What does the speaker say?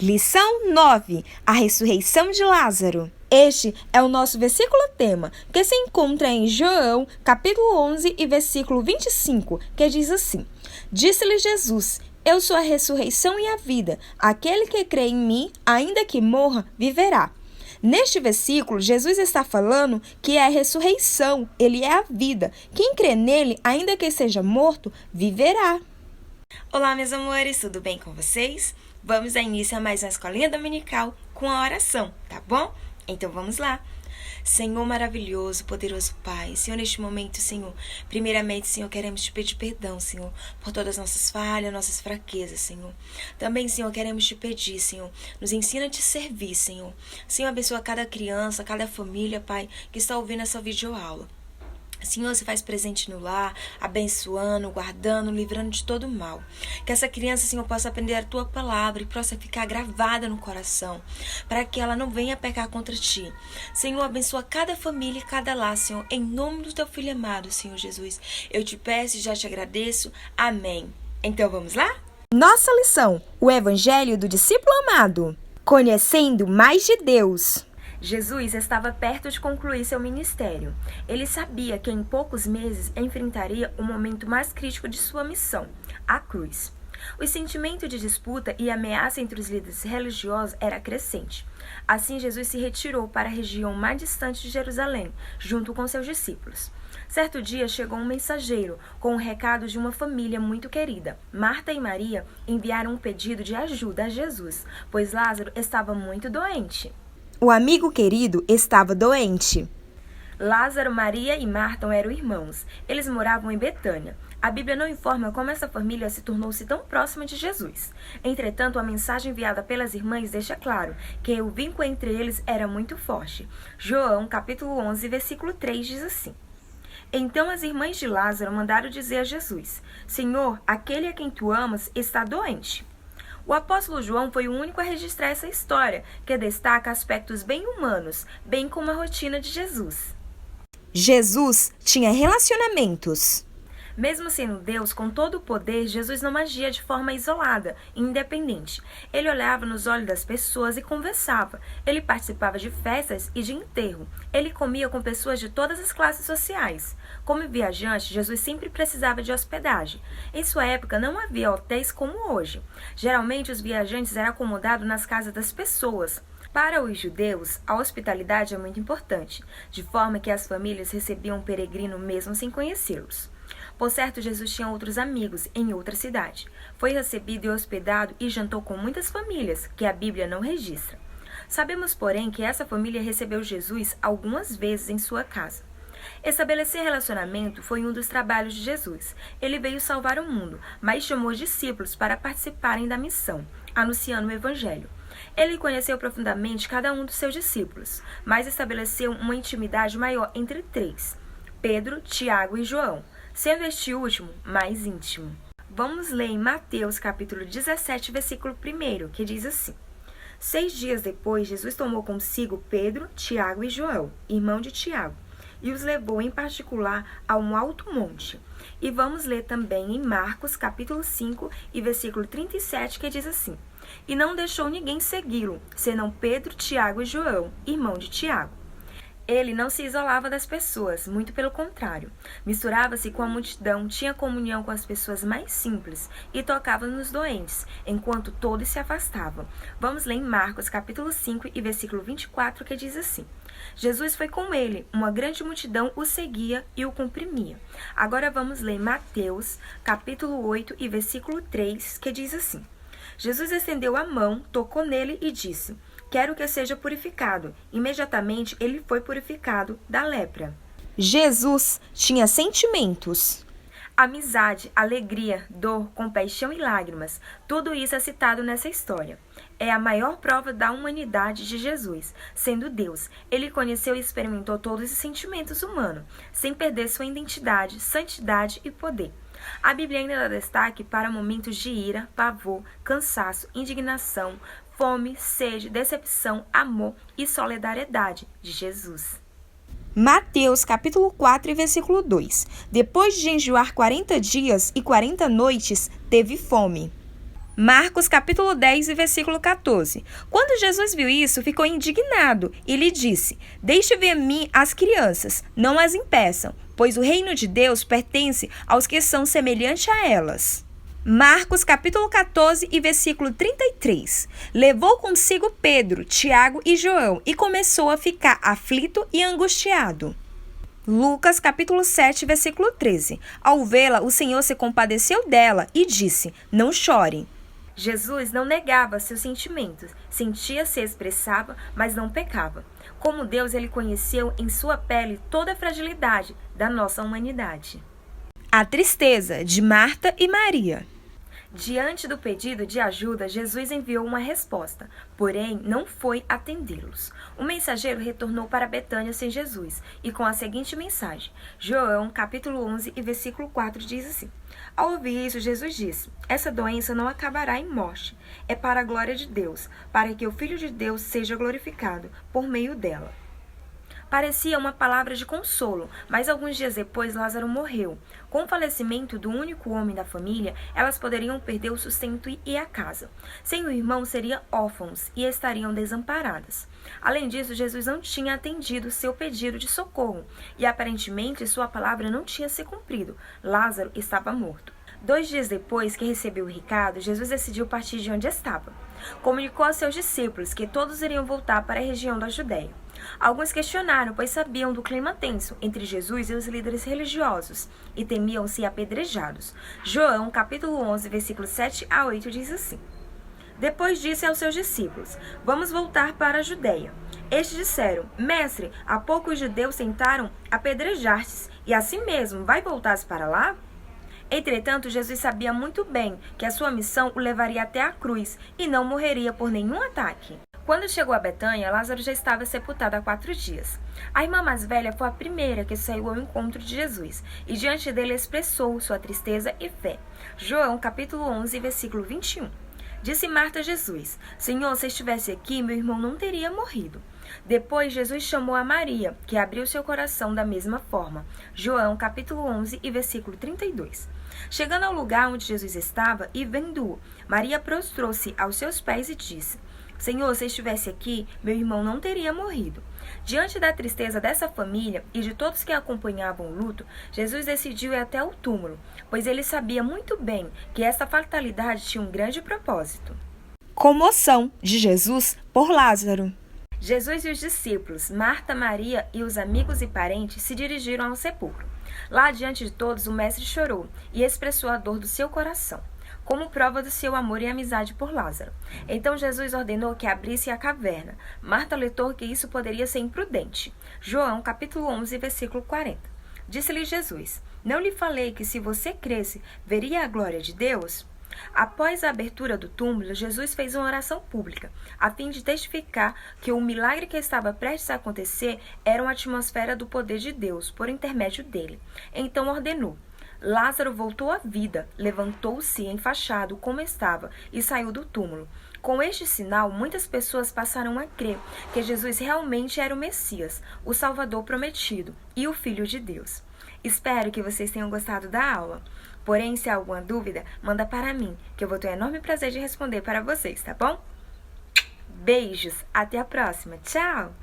Lição 9: A ressurreição de Lázaro. Este é o nosso versículo tema, que se encontra em João, capítulo 11 e versículo 25, que diz assim: Disse-lhe Jesus: Eu sou a ressurreição e a vida. Aquele que crê em mim, ainda que morra, viverá. Neste versículo, Jesus está falando que é a ressurreição, ele é a vida. Quem crê nele, ainda que seja morto, viverá. Olá, meus amores, tudo bem com vocês? Vamos dar início a mais uma escolinha dominical com a oração, tá bom? Então vamos lá. Senhor maravilhoso, poderoso Pai, Senhor, neste momento, Senhor, primeiramente, Senhor, queremos te pedir perdão, Senhor, por todas as nossas falhas, nossas fraquezas, Senhor. Também, Senhor, queremos te pedir, Senhor, nos ensina a te servir, Senhor. Senhor, abençoa cada criança, cada família, Pai, que está ouvindo essa videoaula. Senhor, se faz presente no lar, abençoando, guardando, livrando de todo mal. Que essa criança, Senhor, possa aprender a Tua palavra e possa ficar gravada no coração, para que ela não venha pecar contra Ti. Senhor, abençoa cada família e cada lar, Senhor, em nome do Teu Filho amado, Senhor Jesus. Eu te peço e já te agradeço. Amém. Então vamos lá? Nossa lição: o Evangelho do Discípulo Amado. Conhecendo mais de Deus. Jesus estava perto de concluir seu ministério. Ele sabia que em poucos meses enfrentaria o momento mais crítico de sua missão, a cruz. O sentimento de disputa e ameaça entre os líderes religiosos era crescente. Assim, Jesus se retirou para a região mais distante de Jerusalém, junto com seus discípulos. Certo dia chegou um mensageiro com um recado de uma família muito querida. Marta e Maria enviaram um pedido de ajuda a Jesus, pois Lázaro estava muito doente. O amigo querido estava doente. Lázaro, Maria e Marta eram irmãos. Eles moravam em Betânia. A Bíblia não informa como essa família se tornou-se tão próxima de Jesus. Entretanto, a mensagem enviada pelas irmãs deixa claro que o vínculo entre eles era muito forte. João, capítulo 11, versículo 3 diz assim: Então as irmãs de Lázaro mandaram dizer a Jesus: Senhor, aquele a quem tu amas está doente. O apóstolo João foi o único a registrar essa história, que destaca aspectos bem humanos, bem como a rotina de Jesus. Jesus tinha relacionamentos. Mesmo sendo Deus com todo o poder, Jesus não agia de forma isolada e independente. Ele olhava nos olhos das pessoas e conversava. Ele participava de festas e de enterro. Ele comia com pessoas de todas as classes sociais. Como viajante, Jesus sempre precisava de hospedagem. Em sua época, não havia hotéis como hoje. Geralmente, os viajantes eram acomodados nas casas das pessoas. Para os judeus, a hospitalidade é muito importante, de forma que as famílias recebiam o peregrino mesmo sem conhecê-los. Por certo, Jesus tinha outros amigos em outra cidade. Foi recebido e hospedado e jantou com muitas famílias, que a Bíblia não registra. Sabemos, porém, que essa família recebeu Jesus algumas vezes em sua casa. Estabelecer relacionamento foi um dos trabalhos de Jesus. Ele veio salvar o mundo, mas chamou discípulos para participarem da missão, anunciando o Evangelho. Ele conheceu profundamente cada um dos seus discípulos, mas estabeleceu uma intimidade maior entre três: Pedro, Tiago e João, sendo este último mais íntimo. Vamos ler em Mateus capítulo 17, versículo 1, que diz assim: 6 dias depois, Jesus tomou consigo Pedro, Tiago e João, irmão de Tiago, e os levou em particular a um alto monte. E vamos ler também em Marcos capítulo 5 e versículo 37, que diz assim: E não deixou ninguém segui-lo, senão Pedro, Tiago e João, irmão de Tiago. Ele não se isolava das pessoas, muito pelo contrário. Misturava-se com a multidão, tinha comunhão com as pessoas mais simples e tocava nos doentes, enquanto todos se afastavam. Vamos ler em Marcos capítulo 5 e versículo 24, que diz assim: Jesus foi com ele, uma grande multidão o seguia e o comprimia. Agora vamos ler em Mateus capítulo 8 e versículo 3, que diz assim: Jesus estendeu a mão, tocou nele e disse: Quero que seja purificado. Imediatamente ele foi purificado da lepra. Jesus tinha sentimentos. Amizade, alegria, dor, compaixão e lágrimas. Tudo isso é citado nessa história. É a maior prova da humanidade de Jesus. Sendo Deus, ele conheceu e experimentou todos os sentimentos humanos, sem perder sua identidade, santidade e poder. A Bíblia ainda dá destaque para momentos de ira, pavor, cansaço, indignação, fome, sede, decepção, amor e solidariedade de Jesus. Mateus capítulo 4 e versículo 2. Depois de jejuar 40 dias e 40 noites, teve fome. Marcos capítulo 10 e versículo 14. Quando Jesus viu isso, ficou indignado e lhe disse: Deixe vir a mim as crianças, não as impeçam, pois o reino de Deus pertence aos que são semelhantes a elas. Marcos capítulo 14 e versículo 33. Levou consigo Pedro, Tiago e João e começou a ficar aflito e angustiado. Lucas capítulo 7, versículo 13. Ao vê-la, o Senhor se compadeceu dela e disse: Não chorem. Jesus não negava seus sentimentos, sentia-se e expressava, mas não pecava. Como Deus, ele conheceu em sua pele toda a fragilidade da nossa humanidade. A tristeza de Marta e Maria. Diante do pedido de ajuda, Jesus enviou uma resposta, porém não foi atendê-los. O mensageiro retornou para Betânia sem Jesus e com a seguinte mensagem. João, capítulo 11 e versículo 4 diz assim: Ao ouvir isso, Jesus disse: Essa doença não acabará em morte. É para a glória de Deus, para que o Filho de Deus seja glorificado por meio dela. Parecia uma palavra de consolo, mas alguns dias depois Lázaro morreu. Com o falecimento do único homem da família, elas poderiam perder o sustento e a casa. Sem o irmão, seriam órfãos e estariam desamparadas. Além disso, Jesus não tinha atendido seu pedido de socorro e aparentemente sua palavra não tinha se cumprido. Lázaro estava morto. 2 dias depois que recebeu o recado, Jesus decidiu partir de onde estava. Comunicou a seus discípulos que todos iriam voltar para a região da Judéia. Alguns questionaram, pois sabiam do clima tenso entre Jesus e os líderes religiosos e temiam ser apedrejados. João, capítulo 11, versículos 7 a 8, diz assim: Depois disse aos seus discípulos: Vamos voltar para a Judéia. Estes disseram: Mestre, há pouco os judeus tentaram apedrejar-te, e assim mesmo vai voltar-se para lá? Entretanto, Jesus sabia muito bem que a sua missão o levaria até a cruz e não morreria por nenhum ataque. Quando chegou a Betânia, Lázaro já estava sepultado há 4 dias. A irmã mais velha foi a primeira que saiu ao encontro de Jesus e diante dele expressou sua tristeza e fé. João capítulo 11, versículo 21. Disse Marta a Jesus: Senhor, se estivesse aqui, meu irmão não teria morrido. Depois, Jesus chamou a Maria, que abriu seu coração da mesma forma. João capítulo 11 e versículo 32. Chegando ao lugar onde Jesus estava e vendo-o, Maria prostrou-se aos seus pés e disse: Senhor, se estivesse aqui, meu irmão não teria morrido. Diante da tristeza dessa família e de todos que acompanhavam o luto, Jesus decidiu ir até o túmulo, pois ele sabia muito bem que essa fatalidade tinha um grande propósito. Comoção de Jesus por Lázaro. Jesus e os discípulos, Marta, Maria e os amigos e parentes se dirigiram ao sepulcro. Lá diante de todos, o mestre chorou e expressou a dor do seu coração, como prova do seu amor e amizade por Lázaro. Então Jesus ordenou que abrisse a caverna. Marta alertou que isso poderia ser imprudente. João, capítulo 11, versículo 40. Disse-lhe Jesus: Não lhe falei que se você cresce, veria a glória de Deus? Após a abertura do túmulo, Jesus fez uma oração pública, a fim de testificar que o milagre que estava prestes a acontecer era uma atmosfera do poder de Deus, por intermédio dele. Então ordenou: Lázaro voltou à vida, levantou-se enfaixado como estava e saiu do túmulo. Com este sinal, muitas pessoas passaram a crer que Jesus realmente era o Messias, o Salvador prometido e o Filho de Deus. Espero que vocês tenham gostado da aula. Porém, se há alguma dúvida, manda para mim, que eu vou ter o enorme prazer de responder para vocês, tá bom? Beijos, até a próxima. Tchau!